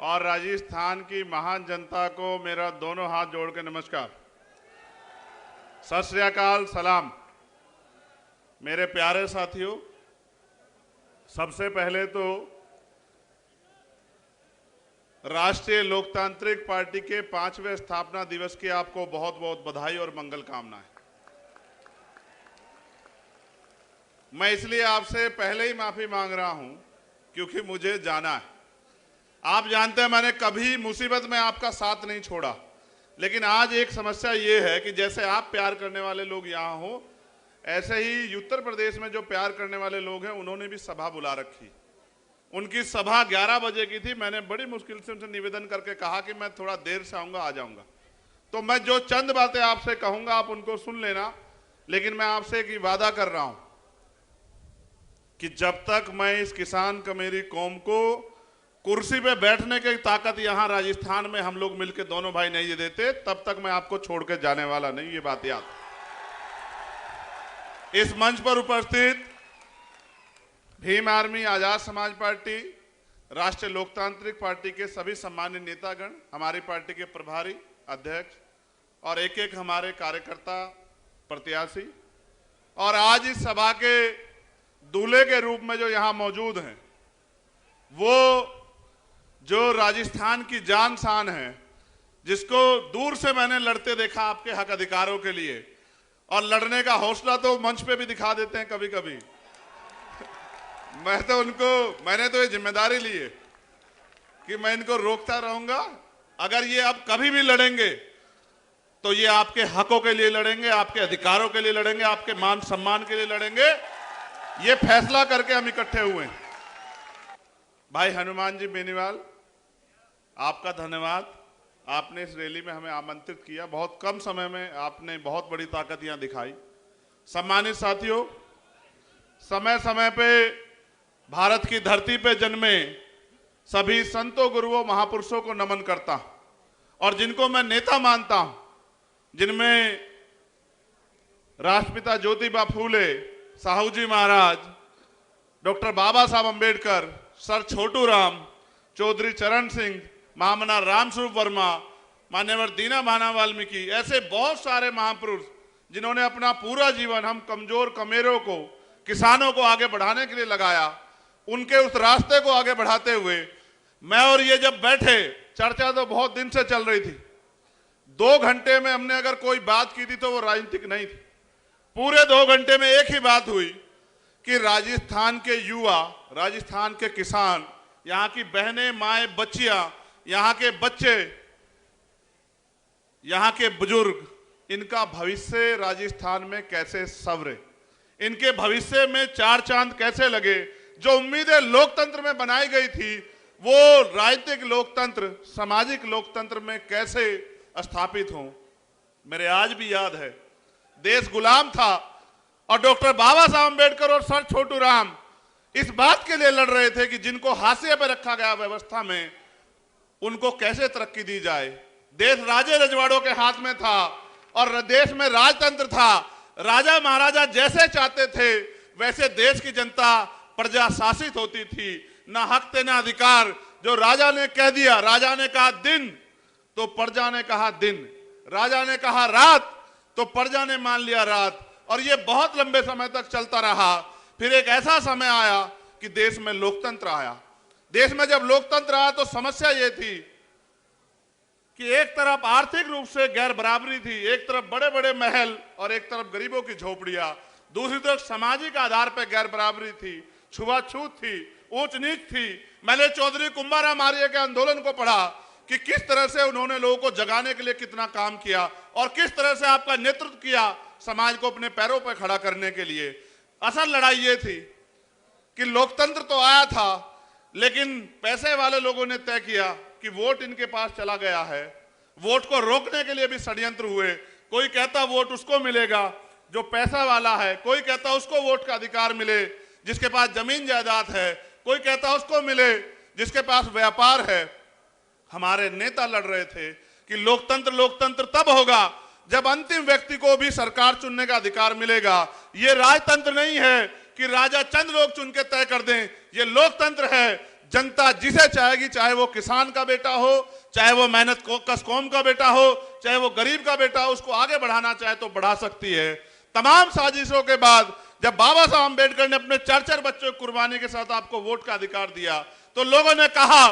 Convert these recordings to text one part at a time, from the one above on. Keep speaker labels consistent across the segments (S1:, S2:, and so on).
S1: और राजस्थान की महान जनता को मेरा दोनों हाथ जोड़ के नमस्कार, सत श्री अकाल, सलाम। मेरे प्यारे साथियों, सबसे पहले तो राष्ट्रीय लोकतांत्रिक पार्टी के 5वें स्थापना दिवस की आपको बहुत बहुत बधाई और मंगल कामनाएं। मैं इसलिए आपसे पहले ही माफी मांग रहा हूं क्योंकि मुझे जाना है। आप जानते हैं मैंने कभी मुसीबत में आपका साथ नहीं छोड़ा, लेकिन आज एक समस्या ये है कि जैसे आप प्यार करने वाले लोग यहाँ हो, ऐसे ही उत्तर प्रदेश में जो प्यार करने वाले लोग हैं उन्होंने भी सभा बुला रखी। उनकी सभा 11 बजे की थी। मैंने बड़ी मुश्किल से उनसे निवेदन करके कहा कि मैं थोड़ा देर से आऊंगा, आ जाऊंगा। तो मैं जो चंद बातें आपसे कहूंगा आप उनको सुन लेना, लेकिन मैं आपसे एक वादा कर रहा हूं कि जब तक मैं इस किसान कमेरी कौम को कुर्सी पे बैठने की ताकत यहां राजस्थान में हम लोग मिलकर दोनों भाई नहीं देते, तब तक मैं आपको छोड़ के जाने वाला नहीं। ये बात याद। इस मंच पर उपस्थित भीम आर्मी, आजाद समाज पार्टी, राष्ट्रीय लोकतांत्रिक पार्टी के सभी सम्मान्य नेतागण, हमारी पार्टी के प्रभारी अध्यक्ष और एक एक हमारे कार्यकर्ता प्रत्याशी, और आज इस सभा के दूल्हे के रूप में जो यहां मौजूद हैं, वो जो राजस्थान की जान शान है, जिसको दूर से मैंने लड़ते देखा आपके हक अधिकारों के लिए, और लड़ने का हौसला तो मंच पे भी दिखा देते हैं कभी कभी। मैंने तो ये जिम्मेदारी ली है कि मैं इनको रोकता रहूंगा। अगर ये अब कभी भी लड़ेंगे तो ये आपके हकों के लिए लड़ेंगे, आपके अधिकारों के लिए लड़ेंगे, आपके मान सम्मान के लिए लड़ेंगे। ये फैसला करके हम इकट्ठे हुए हैं। भाई हनुमान जी बेनीवाल, आपका धन्यवाद। आपने इस रैली में हमें आमंत्रित किया। बहुत कम समय में आपने बहुत बड़ी ताकत यहां दिखाई। सम्मानित साथियों, समय समय पे भारत की धरती पे जन्मे सभी संतों, गुरुओं, महापुरुषों को नमन करता हूं, और जिनको मैं नेता मानता हूं, जिनमें राष्ट्रपिता ज्योतिबा फूले, साहू जी महाराज, डॉक्टर बाबा साहब अंबेडकर, सर छोटू राम, चौधरी चरण सिंह, महामना रामस्वरूप वर्मा, मान्यवर दीना भाना वाल्मीकि, ऐसे बहुत सारे महापुरुष जिन्होंने अपना पूरा जीवन हम कमजोर कमेरों को, किसानों को आगे बढ़ाने के लिए लगाया। उनके उस रास्ते को आगे बढ़ाते हुए मैं और ये जब बैठे, चर्चा तो बहुत दिन से चल रही थी। 2 घंटे में हमने अगर कोई बात की थी तो वो राजनीतिक नहीं थी। पूरे 2 घंटे में एक ही बात हुई कि राजस्थान के युवा, राजस्थान के किसान, यहाँ की बहनें, माएँ, बच्चियां, यहाँ के बच्चे, यहाँ के बुजुर्ग, इनका भविष्य राजस्थान में कैसे संवरे, इनके भविष्य में 4 चांद कैसे लगे। जो उम्मीदें लोकतंत्र में बनाई गई थी वो राजनीतिक लोकतंत्र, सामाजिक लोकतंत्र में कैसे स्थापित हों। मेरे आज भी याद है, देश गुलाम था और डॉक्टर बाबा साहब अम्बेडकर और सर छोटू राम इस बात के लिए लड़ रहे थे कि जिनको हाशिए पर रखा गया व्यवस्था में, उनको कैसे तरक्की दी जाए। देश राजे रजवाड़ों के हाथ में था और देश में राजतंत्र था। राजा महाराजा जैसे चाहते थे वैसे देश की जनता प्रजा शासित होती थी। ना हक थे ना अधिकार। जो राजा ने कह दिया, राजा ने कहा दिन तो प्रजा ने कहा दिन, राजा ने कहा रात तो प्रजा ने मान लिया रात, और ये बहुत लंबे समय तक चलता रहा। फिर एक ऐसा समय आया कि देश में लोकतंत्र आया। देश में जब लोकतंत्र आया तो समस्या ये थी कि एक तरफ आर्थिक रूप से गैर बराबरी थी, एक तरफ बड़े बड़े महल और एक तरफ गरीबों की झोपड़ियां, दूसरी तरफ सामाजिक आधार पर गैर बराबरी थी, छुआछूत थी, ऊंच नीच थी। मैंने चौधरी कुंभाराम आर्य के आंदोलन को पढ़ा कि किस तरह से उन्होंने लोगों को जगाने के लिए कितना काम किया और किस तरह से आपका नेतृत्व किया समाज को अपने पैरों पर खड़ा करने के लिए। असल लड़ाई ये थी कि लोकतंत्र तो आया था, लेकिन पैसे वाले लोगों ने तय किया कि वोट इनके पास चला गया है। वोट को रोकने के लिए भी षड्यंत्र हुए। कोई कहता वोट उसको मिलेगा जो पैसा वाला है, कोई कहता उसको वोट का अधिकार मिले जिसके पास जमीन जायदाद है, कोई कहता उसको मिले जिसके पास व्यापार है। हमारे नेता लड़ रहे थे कि लोकतंत्र लोकतंत्र तब होगा जब अंतिम व्यक्ति को भी सरकार चुनने का अधिकार मिलेगा। ये राजतंत्र नहीं है कि राजा चंद लोग चुन के तय कर दें। ये लोकतंत्र है, जनता जिसे चाहेगी, चाहे वो किसान का बेटा हो, चाहे वो मेहनत कश कौम का बेटा हो, चाहे वो गरीब का बेटा हो, उसको आगे बढ़ाना चाहे तो बढ़ा सकती है। तमाम साजिशों के बाद जब बाबा साहब अम्बेडकर ने अपने 4-4 बच्चों की कुर्बानी के साथ आपको वोट का अधिकार दिया, तो लोगों ने कहा,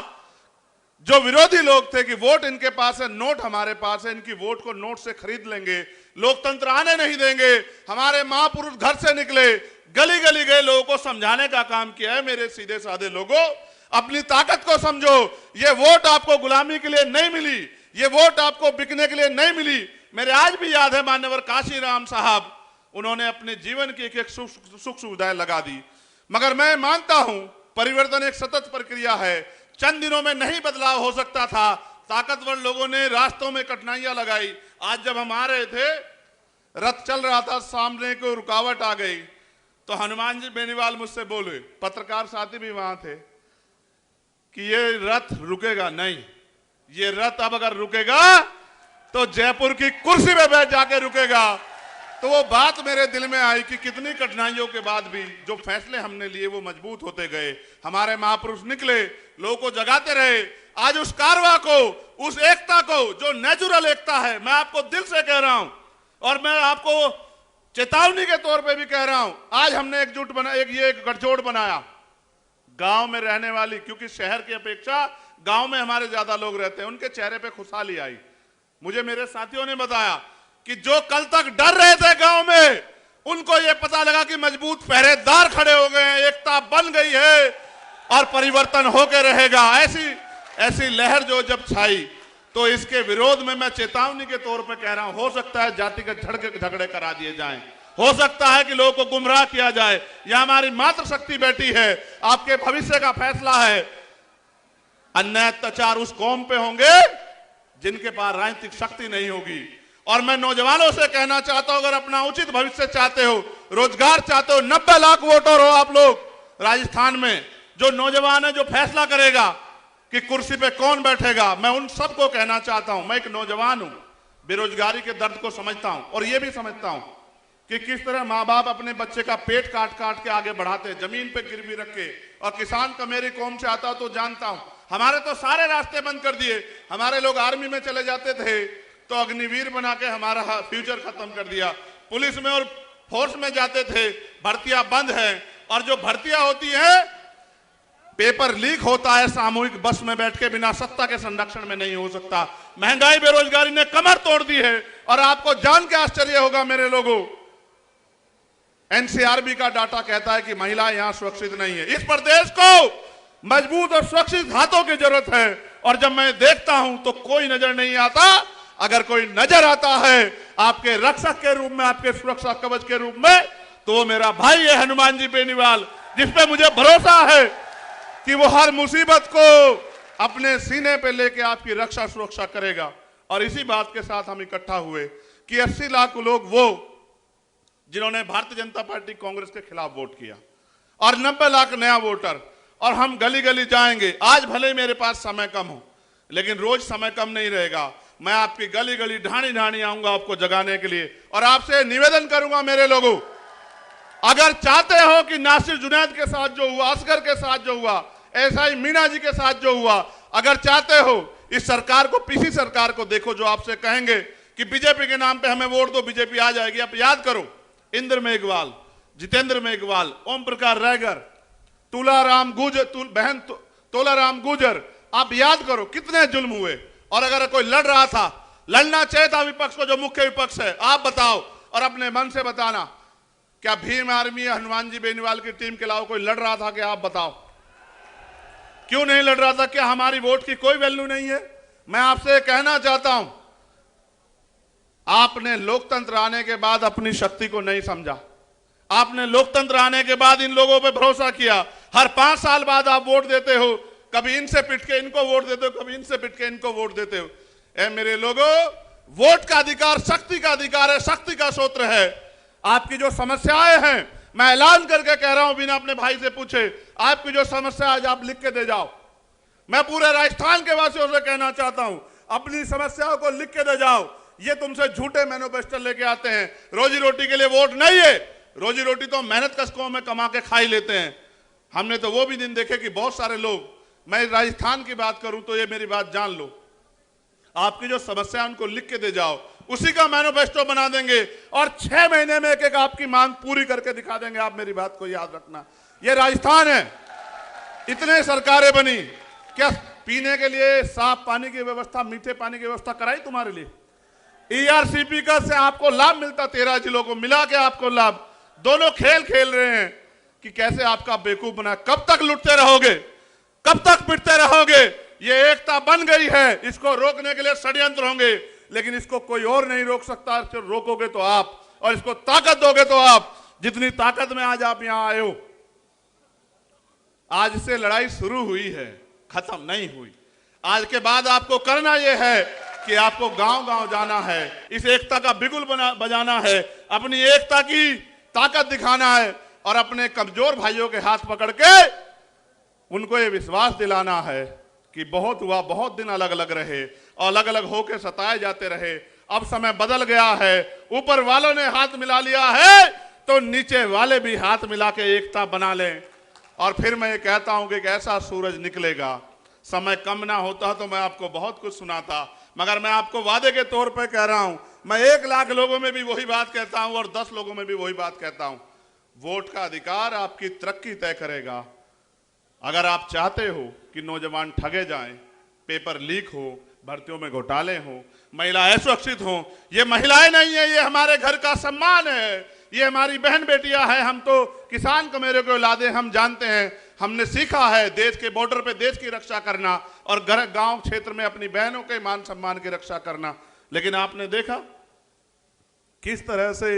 S1: जो विरोधी लोग थे, कि वोट इनके पास है, नोट हमारे पास है, इनकी वोट को नोट से खरीद लेंगे, लोकतंत्र आने नहीं देंगे। हमारे महापुरुष घर से निकले, गली गली गए, लोगों को समझाने का काम किया है। मेरे सीधे साधे लोगों, अपनी ताकत को समझो। ये वोट आपको गुलामी के लिए नहीं मिली, ये वोट आपको बिकने के लिए नहीं मिली। मेरे आज भी याद है मान्यवर काशीराम साहब, उन्होंने अपने जीवन की एक सुख सुविधाएं लगा दी। मगर मैं मानता हूं परिवर्तन एक सतत प्रक्रिया है, चंद दिनों में नहीं बदलाव हो सकता था। ताकतवर लोगों ने रास्तों में कठिनाइयां लगाई। आज जब हम आ रहे थे, रथ चल रहा था, सामने को रुकावट आ गई, तो हनुमान जी बेनीवाल मुझसे बोले, पत्रकार साथी भी वहां थे, कि ये रथ रुकेगा नहीं, ये रथ अब अगर रुकेगा तो जयपुर की कुर्सी पे बैठ जाके रुकेगा। तो वो बात मेरे दिल में आई कि कितनी कठिनाइयों के बाद भी जो फैसले हमने लिए वो मजबूत होते गए। हमारे महापुरुष निकले, लोगों को जगाते रहे। आज उस कारवा को, उस एकता को, जो नेचुरल एकता है, मैं आपको दिल से कह रहा हूं, और मैं आपको चेतावनी के तौर पे भी कह रहा हूं। आज हमने एकजुट बना, एक गठजोड़ बनाया। गांव में रहने वाली, क्योंकि शहर की अपेक्षा गांव में हमारे ज्यादा लोग रहते हैं, उनके चेहरे पे खुशहाली आई। मुझे मेरे साथियों ने बताया कि जो कल तक डर रहे थे गांव में, उनको यह पता लगा कि मजबूत पहरेदार खड़े हो गए हैं, एकता बन गई है और परिवर्तन होकर रहेगा। ऐसी लहर जो जब छाई, तो इसके विरोध में मैं चेतावनी के तौर पर कह रहा हूं, हो सकता है जातिगत झगड़े करा दिए जाएं, हो सकता है कि लोगों को गुमराह किया जाए। यह हमारी मातृशक्ति बैठी है, आपके भविष्य का फैसला है। अन्याय अत्याचार उस कौम पे होंगे जिनके पास राजनीतिक शक्ति नहीं होगी। और मैं नौजवानों से कहना चाहता हूं, अगर अपना उचित भविष्य चाहते हो, रोजगार चाहते हो, 90 लाख वोटर हो आप लोग राजस्थान में, जो नौजवान है, जो फैसला करेगा कि कुर्सी पे कौन बैठेगा, मैं उन सबको कहना चाहता हूं। मैं एक नौजवान हूं, बेरोजगारी के दर्द को समझता हूं, और यह भी समझता हूं कि किस तरह माँ बाप अपने बच्चे का पेट काट काट के आगे बढ़ाते हैं, जमीन पे गिरवी रख के। और किसान का मेरी कौम से आता तो जानता हूं, हमारे तो सारे रास्ते बंद कर दिए। हमारे लोग आर्मी में चले जाते थे तो अग्निवीर बना के हमारा फ्यूचर खत्म कर दिया। पुलिस में और फोर्स में जाते थे, भर्तियां बंद है। और जो भर्तियां होती है, पेपर लीक होता है, सामूहिक बस में बैठ के, बिना सत्ता के संरक्षण में नहीं हो सकता। महंगाई बेरोजगारी ने कमर तोड़ दी है। और आपको जान के आश्चर्य होगा मेरे लोगों, एनसीआरबी का डाटा कहता है कि महिलाएं यहां सुरक्षित नहीं है। इस प्रदेश को मजबूत और सुरक्षित हाथों की जरूरत है। और जब मैं देखता हूं तो कोई नजर नहीं आता। अगर कोई नजर आता है आपके रक्षक के रूप में, आपके सुरक्षा कवच के रूप में, तो वो मेरा भाई है हनुमान जी बेनीवाल, जिसपे मुझे भरोसा है कि वो हर मुसीबत को अपने सीने पे लेके आपकी रक्षा सुरक्षा करेगा। और इसी बात के साथ हम इकट्ठा हुए कि 80 लाख लोग वो जिन्होंने भारतीय जनता पार्टी कांग्रेस के खिलाफ वोट किया, और 90 लाख नया वोटर। और हम गली गली जाएंगे। आज भले मेरे पास समय कम हो, लेकिन रोज समय कम नहीं रहेगा। मैं आपकी गली गली ढाणी ढाणी आऊंगा आपको जगाने के लिए। और आपसे निवेदन करूंगा मेरे लोगों, अगर चाहते हो कि नासिर जुनैद के साथ जो हुआ, असगर के साथ जो हुआ, एसआई मीना जी के साथ जो हुआ, अगर चाहते हो इस सरकार को, पीसी सरकार को देखो, जो आपसे कहेंगे कि बीजेपी के नाम पे हमें वोट दो, बीजेपी आ जाएगी। आप याद करो, इंद्र मेघवाल, जितेंद्र मेघवाल, ओम प्रकाश रैगर, तोलाराम गुजर, आप याद करो कितने जुल्म हुए। और अगर कोई लड़ रहा था, लड़ना चाहिए था विपक्ष को, जो मुख्य विपक्ष है, आप बताओ और अपने मन से बताना, क्या भीम आर्मी या हनुमान जी बेनीवाल की टीम के अलावा कोई लड़ रहा था? क्या आप बताओ, क्यों नहीं लड़ रहा था? क्या हमारी वोट की कोई वैल्यू नहीं है? मैं आपसे कहना चाहता हूं, आपने लोकतंत्र आने के बाद अपनी शक्ति को नहीं समझा। आपने लोकतंत्र आने के बाद इन लोगों पे भरोसा किया। हर 5 साल बाद आप वोट देते हो, कभी इनसे पिट के इनको वोट देते हो, कभी इनसे पिट के इनको वोट देते हो। ए मेरे लोगों, वोट का अधिकार शक्ति का अधिकार है, शक्ति का सूत्र है। आपकी जो समस्याएं हैं, मैं ऐलान करके कह रहा हूं, बिना अपने भाई से पूछे, आपकी जो समस्या आज आप लिख के दे जाओ। मैं पूरे राजस्थान के वासियों से कहना चाहता हूं, अपनी समस्याओं को लिख के दे जाओ। ये तुमसे झूठे मैनिफेस्टो लेके आते हैं। रोजी रोटी के लिए वोट नहीं है, रोजी रोटी तो मेहनत कष्टों में कमा के खा ही लेते हैं। हमने तो वो भी दिन देखे कि बहुत सारे लोग मैं राजस्थान की बात करूं तो ये मेरी बात जान लो, आपकी जो समस्या उनको लिख के दे जाओ, उसी का मैनिफेस्टो बना देंगे और 6 महीने में एक एक आपकी मांग पूरी करके दिखा देंगे। आप मेरी बात को याद रखना, ये राजस्थान है। इतने सरकारें बनी, क्या पीने के लिए साफ पानी की व्यवस्था, मीठे पानी की व्यवस्था कराई तुम्हारे लिए? ईआरसीपी का से आपको लाभ मिलता, 13 जिलों को मिला के आपको लाभ। दोनों खेल खेल रहे हैं कि कैसे आपका बेवकूफ बना। कब तक लुटते रहोगे, कब तक पिटते रहोगे? ये एकता बन गई है, इसको रोकने के लिए षड्यंत्र होंगे, लेकिन इसको कोई और नहीं रोक सकता। रोकोगे तो आप, और इसको ताकत दोगे तो आप। जितनी ताकत में आज आप यहां आए हो, आज से लड़ाई शुरू हुई है, खत्म नहीं हुई। आज के बाद आपको करना यह है कि आपको गांव गांव जाना है, इस एकता का बिगुल बजाना है, अपनी एकता की ताकत दिखाना है और अपने कमजोर भाइयों के हाथ पकड़ के उनको ये विश्वास दिलाना है कि बहुत हुआ, बहुत दिन अलग अलग रहे और अलग अलग होकर सताए जाते रहे। अब समय बदल गया है, ऊपर वालों ने हाथ मिला लिया है तो नीचे वाले भी हाथ मिला के एकता बना लें। और फिर मैं ये कहता हूं कि एक ऐसा सूरज निकलेगा। समय कम ना होता तो मैं आपको बहुत कुछ सुनाता, मगर मैं आपको वादे के तौर पे कह रहा हूं, मैं 1 लाख लोगों में भी वही बात कहता हूं और 10 लोगों में भी वही बात कहता हूं। वोट का अधिकार आपकी तरक्की तय करेगा। अगर आप चाहते हो कि नौजवान ठगे जाएं, पेपर लीक हो, भर्तियों में घोटाले हो, महिलाएं सुरक्षित हो, ये महिलाएं नहीं है, ये हमारे घर का सम्मान है, ये हमारी बहन बेटियां हैं। हम तो किसान कमेरे के औलादे, हम जानते हैं, हमने सीखा है देश के बॉर्डर पे देश की रक्षा करना और घर गांव क्षेत्र में अपनी बहनों के मान सम्मान की रक्षा करना। लेकिन आपने देखा किस तरह से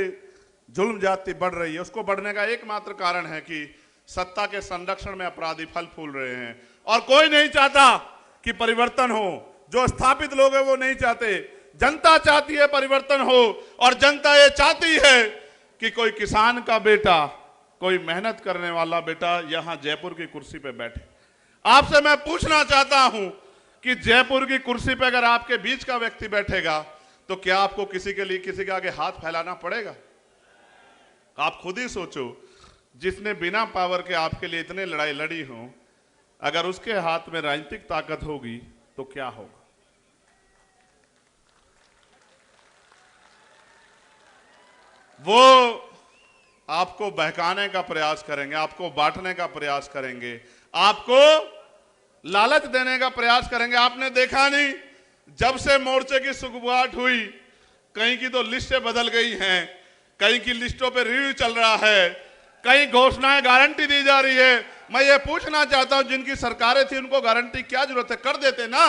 S1: जुल्म जाति बढ़ रही है। उसको बढ़ने का एकमात्र कारण है कि सत्ता के संरक्षण में अपराधी फल फूल रहे हैं और कोई नहीं चाहता कि परिवर्तन हो। जो स्थापित लोग हैं वो नहीं चाहते, जनता चाहती है परिवर्तन हो और जनता ये चाहती है कि कोई किसान का बेटा, कोई मेहनत करने वाला बेटा यहां जयपुर की कुर्सी पे बैठे। आपसे मैं पूछना चाहता हूं कि जयपुर की कुर्सी पे अगर आपके बीच का व्यक्ति बैठेगा तो क्या आपको किसी के लिए, किसी के आगे हाथ फैलाना पड़ेगा? आप खुद ही सोचो, जिसने बिना पावर के आपके लिए इतने लड़ाई लड़ी हो, अगर उसके हाथ में राजनीतिक ताकत होगी तो क्या होगा? वो आपको बहकाने का प्रयास करेंगे, आपको बांटने का प्रयास करेंगे, आपको लालच देने का प्रयास करेंगे। आपने देखा नहीं, जब से मोर्चे की सुगबुगाहट हुई, कहीं की तो लिस्टें बदल गई हैं, कहीं की लिस्टों पे रिव्यू चल रहा है, कहीं घोषणाएं गारंटी दी जा रही है। मैं ये पूछना चाहता हूं, जिनकी सरकारें थी उनको गारंटी क्या जरूरत है? कर देते ना।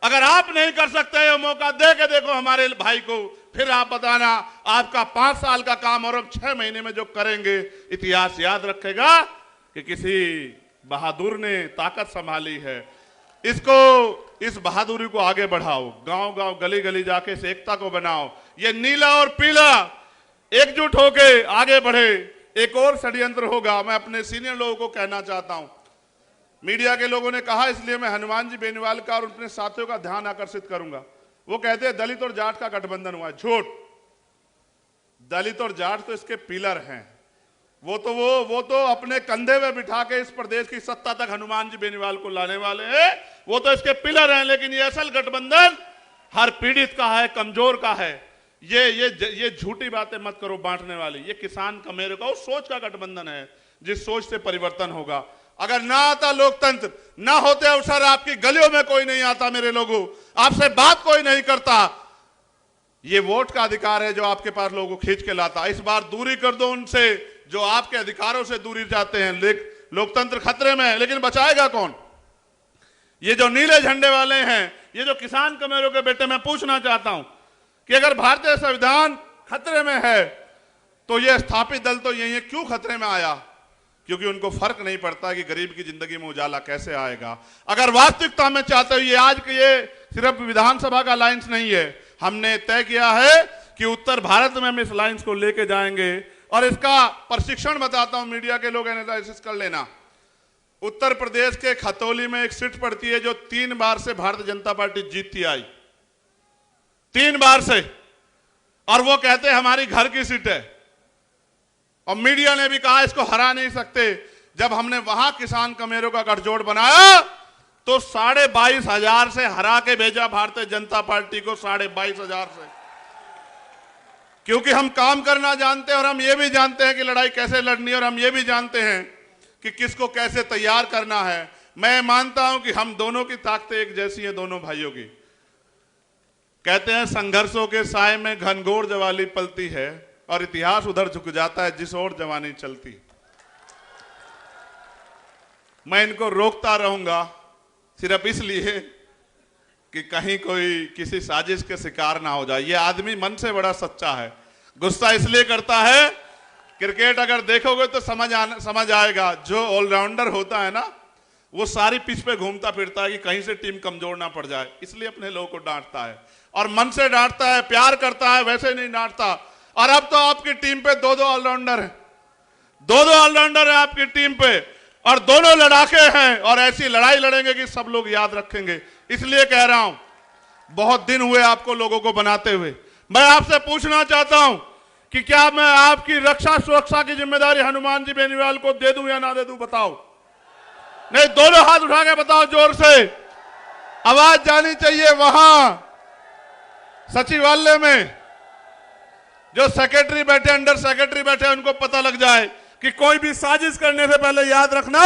S1: अगर आप नहीं कर सकते, ये मौका दे के देखो हमारे भाई को, फिर आप बताना आपका 5 साल का काम और अब 6 महीने में जो करेंगे, इतिहास याद रखेगा कि किसी बहादुर ने ताकत संभाली है। इसको, इस बहादुरी को आगे बढ़ाओ, गांव गांव गली गली जाके इस एकता को बनाओ। ये नीला और पीला एकजुट होके आगे बढ़े। एक और षड्यंत्र होगा, मैं अपने सीनियर लोगों को कहना चाहता हूं, मीडिया के लोगों ने कहा, इसलिए मैं हनुमान जी बेनीवाल का और अपने साथियों का ध्यान आकर्षित करूंगा। वो कहते हैं दलित और जाट का गठबंधन हुआ है। झूठ। दलित और जाट तो इसके पिलर हैं। वो तो अपने कंधे में बिठा के इस प्रदेश की सत्ता तक हनुमान जी बेनीवाल को लाने वाले हैं। वो तो इसके पिलर हैं, लेकिन ये असल गठबंधन हर पीड़ित का है, कमजोर का है। ये झूठी बातें मत करो बांटने वाली। ये किसान कमेरे का उस सोच का गठबंधन है जिस सोच से परिवर्तन होगा। अगर ना आता लोकतंत्र, ना होते अवसर, आपकी गलियों में कोई नहीं आता मेरे लोगों, आपसे बात कोई नहीं करता। ये वोट का अधिकार है जो आपके पास लोगों को खींच के लाता। इस बार दूरी कर दो उनसे जो आपके अधिकारों से दूरी जाते हैं। लोकतंत्र खतरे में है, लेकिन बचाएगा कौन? ये जो नीले झंडे वाले हैं, ये जो किसान कमेरों के बेटे, मैं पूछना चाहता हूं कि अगर भारतीय संविधान खतरे में है तो ये स्थापित दल तो यही है, क्यों खतरे में आया? क्योंकि उनको फर्क नहीं पड़ता कि गरीब की जिंदगी में उजाला कैसे आएगा। अगर वास्तविकता में चाहते हो, ये आज के ये सिर्फ विधानसभा का लाइन्स नहीं है, हमने तय किया है कि उत्तर भारत में हम इस लाइन्स को लेके जाएंगे और इसका प्रशिक्षण बताता हूं, मीडिया के लोग एनालिसिस कर लेना। उत्तर प्रदेश के खतौली में एक सीट पड़ती है जो 3 बार से भारतीय जनता पार्टी जीतती आई, 3 बार से, और वो कहते हैं हमारी घर की सीट है और मीडिया ने भी कहा इसको हरा नहीं सकते। जब हमने वहां किसान कमेरों का गठजोड़ बनाया तो 22,500 से हरा के भेजा भारतीय जनता पार्टी को, 22,500 से, क्योंकि हम काम करना जानते हैं और हम ये भी जानते हैं कि लड़ाई कैसे लड़नी है और हम ये भी जानते हैं कि किसको कैसे तैयार करना है। मैं मानता हूं कि हम दोनों की ताकतें एक जैसी हैं, दोनों भाइयों की। कहते हैं संघर्षों के साए में घनघोर जवानी पलती है और इतिहास उधर झुक जाता है जिस ओर जवानी चलती। मैं इनको रोकता रहूंगा सिर्फ इसलिए कि कहीं कोई किसी साजिश के शिकार ना हो जाए। ये आदमी मन से बड़ा सच्चा है, गुस्सा इसलिए करता है, क्रिकेट अगर देखोगे तो समझ आएगा, जो ऑलराउंडर होता है ना वो सारी पिच पे घूमता फिरता है कि कहीं से टीम कमजोर ना पड़ जाए, इसलिए अपने लोगों को डांटता है और मन से डांटता है, प्यार करता है, वैसे नहीं डांटता। और अब तो आपकी टीम पे दो ऑलराउंडर है, दो ऑलराउंडर है आपकी टीम पे और दोनों लड़ाके हैं और ऐसी लड़ाई लड़ेंगे कि सब लोग याद रखेंगे। इसलिए कह रहा हूं, बहुत दिन हुए आपको लोगों को बनाते हुए। मैं आपसे पूछना चाहता हूं कि क्या मैं आपकी रक्षा सुरक्षा की जिम्मेदारी हनुमान जी बेनीवाल को दे दूं या ना दे दूं? बताओ। नहीं, दोनों हाथ उठा के बताओ, जोर से आवाज जानी चाहिए। वहां सचिवालय में जो सेक्रेटरी बैठे, अंडर सेक्रेटरी बैठे, उनको पता लग जाए कि कोई भी साजिश करने से पहले याद रखना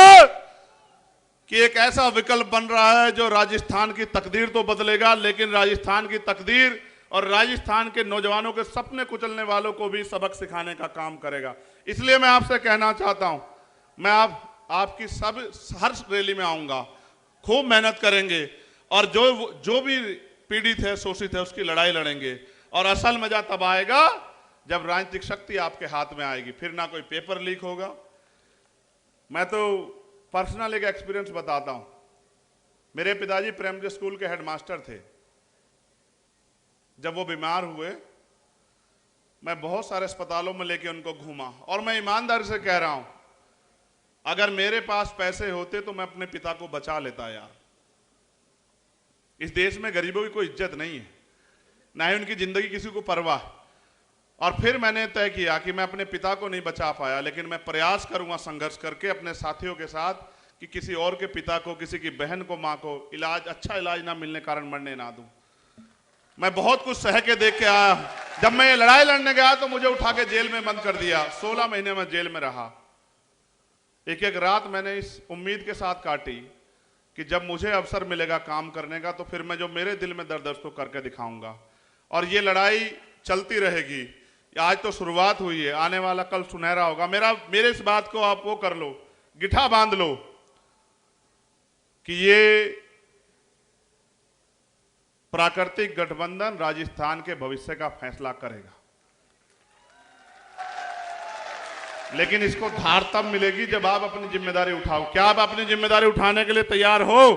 S1: कि एक ऐसा विकल्प बन रहा है जो राजस्थान की तकदीर तो बदलेगा, लेकिन राजस्थान की तकदीर और राजस्थान के नौजवानों के सपने कुचलने वालों को भी सबक सिखाने का काम करेगा। इसलिए मैं आपसे कहना चाहता हूं, मैं आपकी हर रैली में आऊंगा, खूब मेहनत करेंगे और जो भी पीड़ित है, शोषित है, उसकी लड़ाई लड़ेंगे। और असल मजा तब आएगा जब राजनीतिक शक्ति आपके हाथ में आएगी, फिर ना कोई पेपर लीक होगा। मैं तो पर्सनल एक एक्सपीरियंस बताता हूं। मेरे पिताजी प्राइमरी स्कूल के हेडमास्टर थे। जब वो बीमार हुए, मैं बहुत सारे अस्पतालों में लेके उनको घूमा और मैं ईमानदारी से कह रहा हूं, अगर मेरे पास पैसे होते तो मैं अपने पिता को बचा लेता यार। इस देश में गरीबों की कोई इज्जत नहीं है, ना ही उनकी जिंदगी किसी को परवाह। और फिर मैंने तय किया कि मैं अपने पिता को नहीं बचा पाया, लेकिन मैं प्रयास करूंगा संघर्ष करके अपने साथियों के साथ कि किसी और के पिता को, किसी की बहन को, मां को अच्छा इलाज ना मिलने कारण मरने ना दूं। मैं बहुत कुछ सह के देख के आया। जब मैं ये लड़ाई लड़ने गया तो मुझे उठा के जेल में बंद कर दिया। 16 महीने में जेल में रहा। एक एक रात मैंने इस उम्मीद के साथ काटी कि जब मुझे अवसर मिलेगा काम करने का तो फिर मैं जो मेरे दिल में दर्द है उसको करके दिखाऊंगा। और ये लड़ाई चलती रहेगी। आज तो शुरुआत हुई है, आने वाला कल सुनहरा होगा। मेरे इस बात को आप वो कर लो, गिठा बांध लो कि ये प्राकृतिक गठबंधन राजस्थान के भविष्य का फैसला करेगा। लेकिन इसको धार तब मिलेगी जब आप अपनी जिम्मेदारी उठाओ। क्या आप अपनी जिम्मेदारी उठाने के लिए तैयार हो?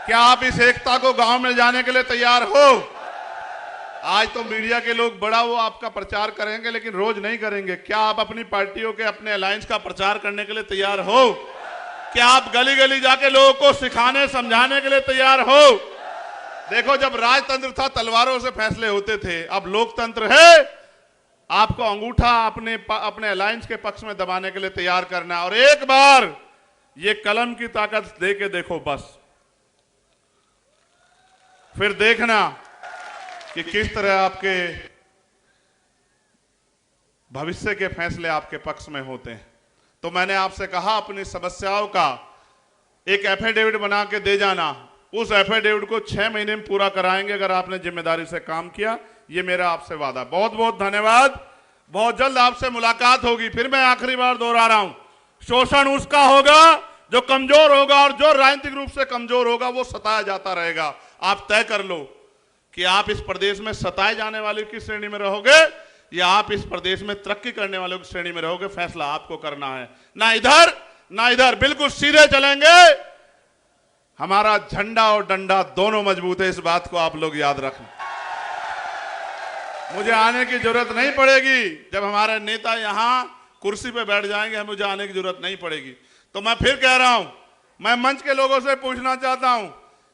S1: क्या आप इस एकता को गांव में जाने के लिए तैयार हो? आज तो मीडिया के लोग बड़ा वो आपका प्रचार करेंगे, लेकिन रोज नहीं करेंगे। क्या आप अपनी पार्टियों के, अपने अलायंस का प्रचार करने के लिए तैयार हो? क्या आप गली गली जाके लोगों को सिखाने समझाने के लिए तैयार हो? देखो, जब राजतंत्र था तलवारों से फैसले होते थे, अब लोकतंत्र है, आपको अंगूठा अपने अलायंस के पक्ष में दबाने के लिए तैयार करना है। और एक बार ये कलम की ताकत दे के देखो बस, फिर देखना कि किस तरह आपके भविष्य के फैसले आपके पक्ष में होते हैं। तो मैंने आपसे कहा अपनी समस्याओं का एक एफिडेविट बना के दे जाना। उस एफिडेविट को 6 महीने में पूरा कराएंगे अगर आपने जिम्मेदारी से काम किया। ये मेरा आपसे वादा। बहुत बहुत धन्यवाद। बहुत जल्द आपसे मुलाकात होगी। फिर मैं आखिरी बार दोहरा रहा हूं, शोषण उसका होगा जो कमजोर होगा और जो राजनीतिक रूप से कमजोर होगा वो सताया जाता रहेगा। आप तय कर लो कि आप इस प्रदेश में सताए जाने वाले की श्रेणी में रहोगे या आप इस प्रदेश में तरक्की करने वालों की श्रेणी में रहोगे। फैसला आपको करना है, ना इधर ना इधर, बिल्कुल सीधे चलेंगे। हमारा झंडा और डंडा दोनों मजबूत है, इस बात को आप लोग याद रखना। मुझे आने की जरूरत नहीं पड़ेगी। जब हमारे नेता यहां कुर्सी पे बैठ जाएंगे, हमें मुझे आने की जरूरत नहीं पड़ेगी। तो मैं फिर कह रहा हूं, मैं मंच के लोगों से पूछना चाहता हूं,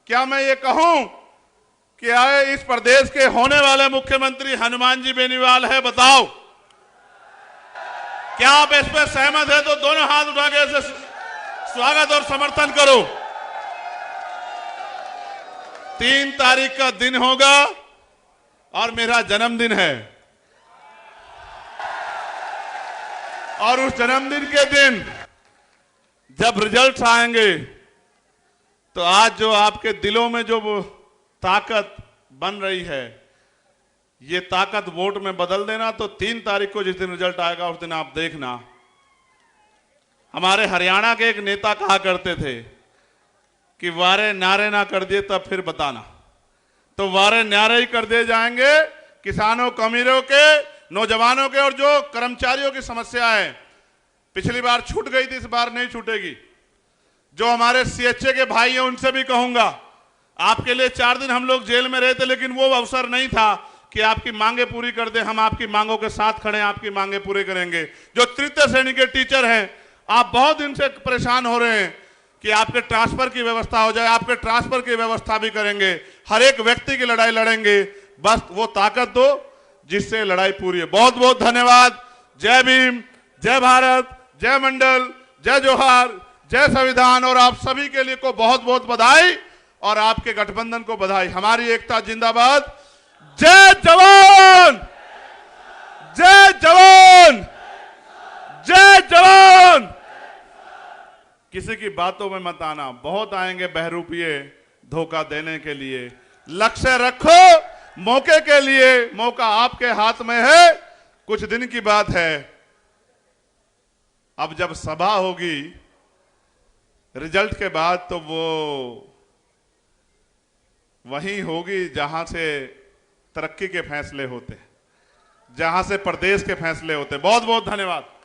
S1: क्या मैं ये कहूं कि आए इस प्रदेश के होने वाले मुख्यमंत्री हनुमान जी बेनीवाल है? बताओ, क्या आप इस पर सहमत है? तो दोनों हाथ उठा के ऐसे स्वागत और समर्थन करो। 3 तारीख का दिन होगा और मेरा जन्मदिन है, और उस जन्मदिन के दिन जब रिजल्ट आएंगे तो आज जो आपके दिलों में जो वो ताकत बन रही है, ये ताकत वोट में बदल देना। तो 3 तारीख को जिस दिन रिजल्ट आएगा उस दिन आप देखना। हमारे हरियाणा के एक नेता कहा करते थे कि वारे नारे ना कर दिए तब फिर बताना। तो वारे नारे ही कर दिए जाएंगे। किसानों, अमीरों के, नौजवानों के और जो कर्मचारियों की समस्या है, पिछली बार छूट गई थी, इस बार नहीं छूटेगी। जो हमारे सीएचए के भाई हैं उनसे भी कहूंगा, आपके लिए 4 दिन हम लोग जेल में रहे थे, लेकिन वो अवसर नहीं था कि आपकी मांगे पूरी कर दे। हम आपकी मांगों के साथ खड़े हैं, आपकी मांगे पूरी करेंगे। जो तृतीय श्रेणी के टीचर हैं, आप बहुत दिन से परेशान हो रहे हैं कि आपके ट्रांसफर की व्यवस्था हो जाए, आपके ट्रांसफर की व्यवस्था भी करेंगे। हर एक व्यक्ति की लड़ाई लड़ेंगे, बस वो ताकत दो जिससे लड़ाई पूरी है। बहुत बहुत धन्यवाद। जय भीम, जय भारत, जय मंडल, जय जोहार, जय संविधान। और आप सभी के लिए को बहुत बहुत बधाई और आपके गठबंधन को बधाई। हमारी एकता जिंदाबाद। जय जवान, जय जवान, जय जवान। किसी की बातों में मत आना, बहुत आएंगे बहरूपिये धोखा देने के लिए। लक्ष्य रखो मौके के लिए, मौका आपके हाथ में है। कुछ दिन की बात है, अब जब सभा होगी रिजल्ट के बाद तो वो वहीं होगी जहां से तरक्की के फैसले होते हैं, जहां से प्रदेश के फैसले होते हैं। बहुत बहुत धन्यवाद।